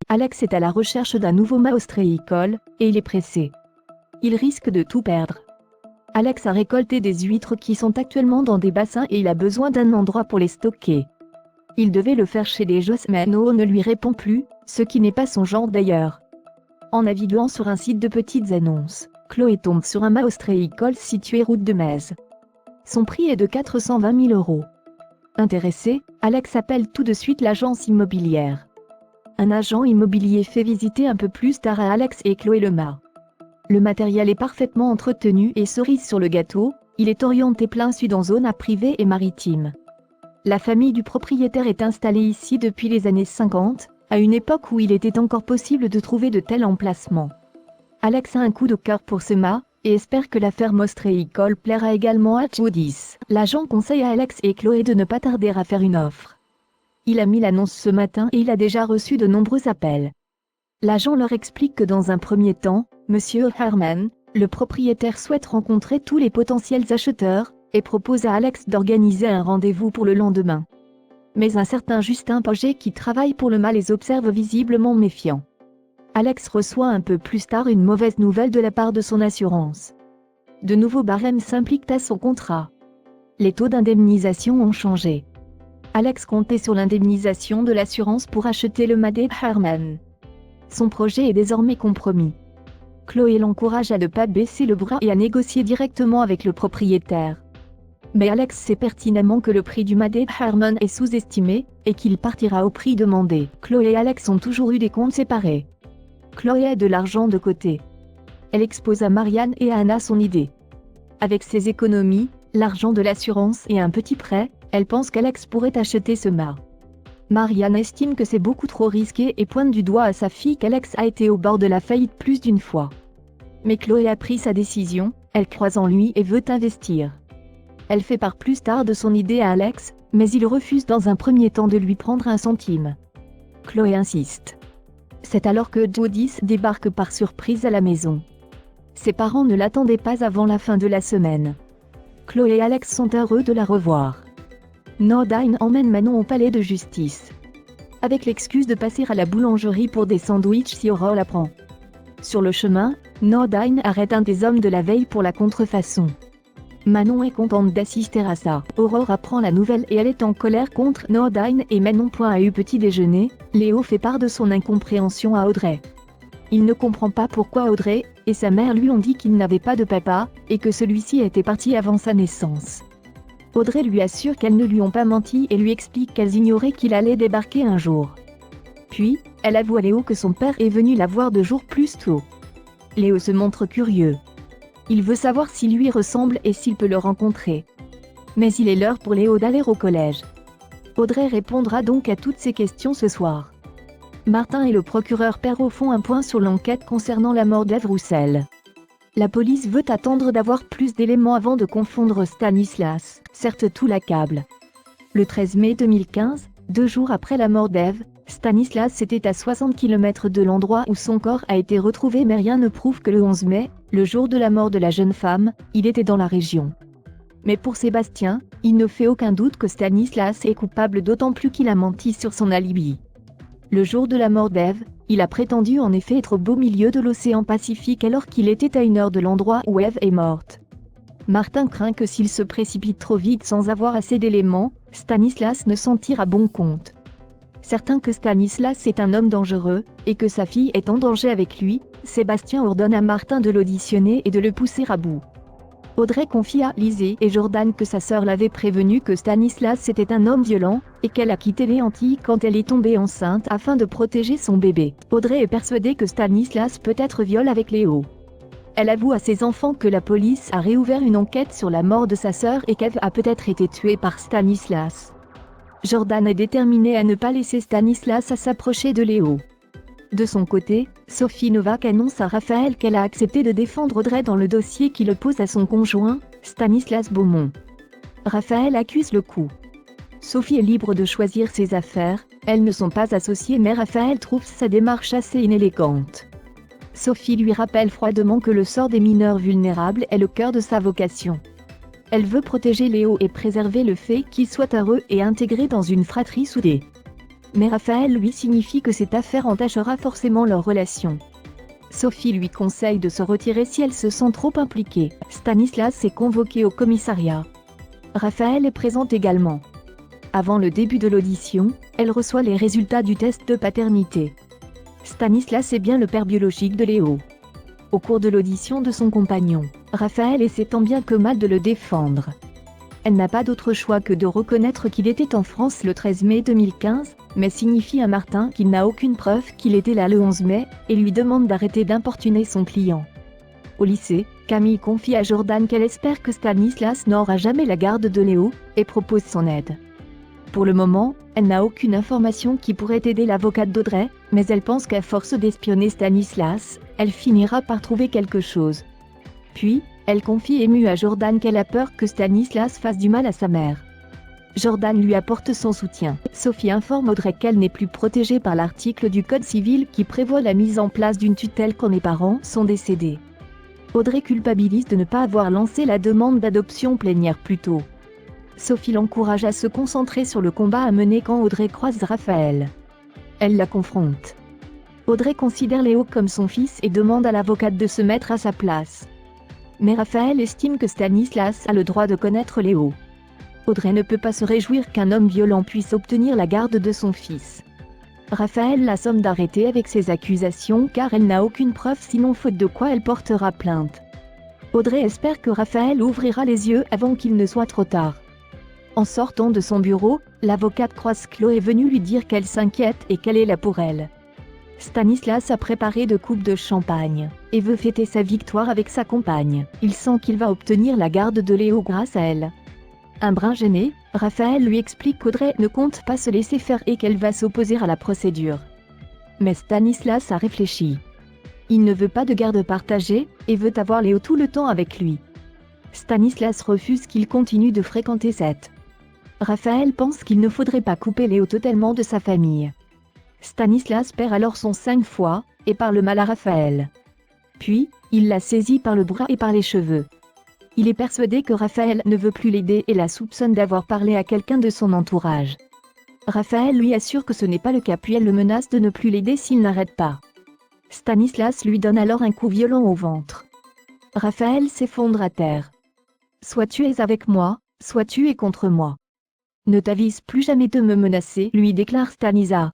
Alex est à la recherche d'un nouveau mât ostréicole, et il est pressé. Il risque de tout perdre. Alex a récolté des huîtres qui sont actuellement dans des bassins et il a besoin d'un endroit pour les stocker. Il devait le faire chez les Joss, mais No ne lui répond plus, ce qui n'est pas son genre d'ailleurs. En naviguant sur un site de petites annonces, Chloé tombe sur un mât ostréicole situé route de Metz. Son prix est de 420 000 €. Intéressé, Alex appelle tout de suite l'agence immobilière. Un agent immobilier fait visiter un peu plus tard à Alex et Chloé le mât. Le matériel est parfaitement entretenu et cerise sur le gâteau, il est orienté plein sud en zone privée et maritime. La famille du propriétaire est installée ici depuis les années 50, à une époque où il était encore possible de trouver de tels emplacements. Alex a un coup de cœur pour ce mât, et espère que la ferme ostréicole plaira également à Judith. L'agent conseille à Alex et Chloé de ne pas tarder à faire une offre. Il a mis l'annonce ce matin et il a déjà reçu de nombreux appels. L'agent leur explique que dans un premier temps, Monsieur Herman, le propriétaire souhaite rencontrer tous les potentiels acheteurs, et propose à Alex d'organiser un rendez-vous pour le lendemain. Mais un certain Justin Pogé qui travaille pour le mât les observe visiblement méfiants. Alex reçoit un peu plus tard une mauvaise nouvelle de la part de son assurance. De nouveaux barèmes s'impliquent à son contrat. Les taux d'indemnisation ont changé. Alex comptait sur l'indemnisation de l'assurance pour acheter le mât des Herman. Son projet est désormais compromis. Chloé l'encourage à ne pas baisser le bras et à négocier directement avec le propriétaire. Mais Alex sait pertinemment que le prix du mât des Herman est sous-estimé, et qu'il partira au prix demandé. Chloé et Alex ont toujours eu des comptes séparés. Chloé a de l'argent de côté. Elle expose à Marianne et à Anna son idée. Avec ses économies, l'argent de l'assurance et un petit prêt, elle pense qu'Alex pourrait acheter ce mât. Marianne estime que c'est beaucoup trop risqué et pointe du doigt à sa fille qu'Alex a été au bord de la faillite plus d'une fois. Mais Chloé a pris sa décision, elle croit en lui et veut investir. Elle fait part plus tard de son idée à Alex, mais il refuse dans un premier temps de lui prendre un centime. Chloé insiste. C'est alors que Judith débarque par surprise à la maison. Ses parents ne l'attendaient pas avant la fin de la semaine. Chloé et Alex sont heureux de la revoir. Nordine emmène Manon au palais de justice. Avec l'excuse de passer à la boulangerie pour des sandwichs si Aurore l'apprend. Sur le chemin, Nordine arrête un des hommes de la veille pour la contrefaçon. Manon est contente d'assister à ça. Aurore apprend la nouvelle et elle est en colère contre Nordine et Manon. A eu petit déjeuner, Léo fait part de son incompréhension à Audrey. Il ne comprend pas pourquoi Audrey et sa mère lui ont dit qu'il n'avait pas de papa, et que celui-ci était parti avant sa naissance. Audrey lui assure qu'elles ne lui ont pas menti et lui explique qu'elles ignoraient qu'il allait débarquer un jour. Puis, elle avoue à Léo que son père est venu la voir 2 jours plus tôt. Léo se montre curieux. Il veut savoir s'il lui ressemble et s'il peut le rencontrer. Mais il est l'heure pour Léo d'aller au collège. Audrey répondra donc à toutes ces questions ce soir. Martin et le procureur Perrault font un point sur l'enquête concernant la mort d'Ève Roussel. La police veut attendre d'avoir plus d'éléments avant de confondre Stanislas, certes tout l'accable. Le 13 mai 2015, 2 jours après la mort d'Ève, Stanislas était à 60 km de l'endroit où son corps a été retrouvé, mais rien ne prouve que le 11 mai, le jour de la mort de la jeune femme, il était dans la région. Mais pour Sébastien, il ne fait aucun doute que Stanislas est coupable, d'autant plus qu'il a menti sur son alibi. Le jour de la mort d'Ève, il a prétendu en effet être au beau milieu de l'océan Pacifique alors qu'il était à 1 heure de l'endroit où Ève est morte. Martin craint que s'il se précipite trop vite sans avoir assez d'éléments, Stanislas ne s'en tire à bon compte. Certain que Stanislas est un homme dangereux, et que sa fille est en danger avec lui, Sébastien ordonne à Martin de l'auditionner et de le pousser à bout. Audrey confie à Lizzie et Jordan que sa sœur l'avait prévenu que Stanislas était un homme violent, et qu'elle a quitté les Antilles quand elle est tombée enceinte afin de protéger son bébé. Audrey est persuadée que Stanislas peut être viol avec Léo. Elle avoue à ses enfants que la police a réouvert une enquête sur la mort de sa sœur et qu'Ève a peut-être été tuée par Stanislas. Jordan est déterminée à ne pas laisser Stanislas s'approcher de Léo. De son côté, Sophie Novak annonce à Raphaël qu'elle a accepté de défendre Audrey dans le dossier qu'il oppose à son conjoint, Stanislas Beaumont. Raphaël accuse le coup. Sophie est libre de choisir ses affaires, elles ne sont pas associées, mais Raphaël trouve sa démarche assez inélégante. Sophie lui rappelle froidement que le sort des mineurs vulnérables est le cœur de sa vocation. Elle veut protéger Léo et préserver le fait qu'il soit heureux et intégré dans une fratrie soudée. Mais Raphaël lui signifie que cette affaire entachera forcément leur relation. Sophie lui conseille de se retirer si elle se sent trop impliquée. Stanislas est convoqué au commissariat. Raphaël est présente également. Avant le début de l'audition, elle reçoit les résultats du test de paternité. Stanislas est bien le père biologique de Léo. Au cours de l'audition de son compagnon, Raphaël essaie tant bien que mal de le défendre. Elle n'a pas d'autre choix que de reconnaître qu'il était en France le 13 mai 2015, mais signifie à Martin qu'il n'a aucune preuve qu'il était là le 11 mai, et lui demande d'arrêter d'importuner son client. Au lycée, Camille confie à Jordan qu'elle espère que Stanislas n'aura jamais la garde de Léo, et propose son aide. Pour le moment, elle n'a aucune information qui pourrait aider l'avocate d'Audrey, mais elle pense qu'à force d'espionner Stanislas, elle finira par trouver quelque chose. Puis, elle confie émue à Jordan qu'elle a peur que Stanislas fasse du mal à sa mère. Jordan lui apporte son soutien. Sophie informe Audrey qu'elle n'est plus protégée par l'article du Code civil qui prévoit la mise en place d'une tutelle quand les parents sont décédés. Audrey culpabilise de ne pas avoir lancé la demande d'adoption plénière plus tôt. Sophie l'encourage à se concentrer sur le combat à mener quand Audrey croise Raphaël. Elle la confronte. Audrey considère Léo comme son fils et demande à l'avocate de se mettre à sa place. Mais Raphaël estime que Stanislas a le droit de connaître Léo. Audrey ne peut pas se réjouir qu'un homme violent puisse obtenir la garde de son fils. Raphaël la somme d'arrêter avec ses accusations car elle n'a aucune preuve sinon faute de quoi elle portera plainte. Audrey espère que Raphaël ouvrira les yeux avant qu'il ne soit trop tard. En sortant de son bureau, l'avocate croise Chloé est venue lui dire qu'elle s'inquiète et qu'elle est là pour elle. Stanislas a préparé 2 coupes de champagne, et veut fêter sa victoire avec sa compagne. Il sent qu'il va obtenir la garde de Léo grâce à elle. Un brin gêné, Raphaël lui explique qu'Audrey ne compte pas se laisser faire et qu'elle va s'opposer à la procédure. Mais Stanislas a réfléchi. Il ne veut pas de garde partagée, et veut avoir Léo tout le temps avec lui. Stanislas refuse qu'il continue de fréquenter Seth. Raphaël pense qu'il ne faudrait pas couper Léo totalement de sa famille. Stanislas perd alors son 5 fois, et parle mal à Raphaël. Puis, il la saisit par le bras et par les cheveux. Il est persuadé que Raphaël ne veut plus l'aider et la soupçonne d'avoir parlé à quelqu'un de son entourage. Raphaël lui assure que ce n'est pas le cas puis elle le menace de ne plus l'aider s'il n'arrête pas. Stanislas lui donne alors un coup violent au ventre. Raphaël s'effondre à terre. Soit tu es avec moi, soit tu es contre moi. Ne t'avise plus jamais de me menacer, lui déclare Stanisa.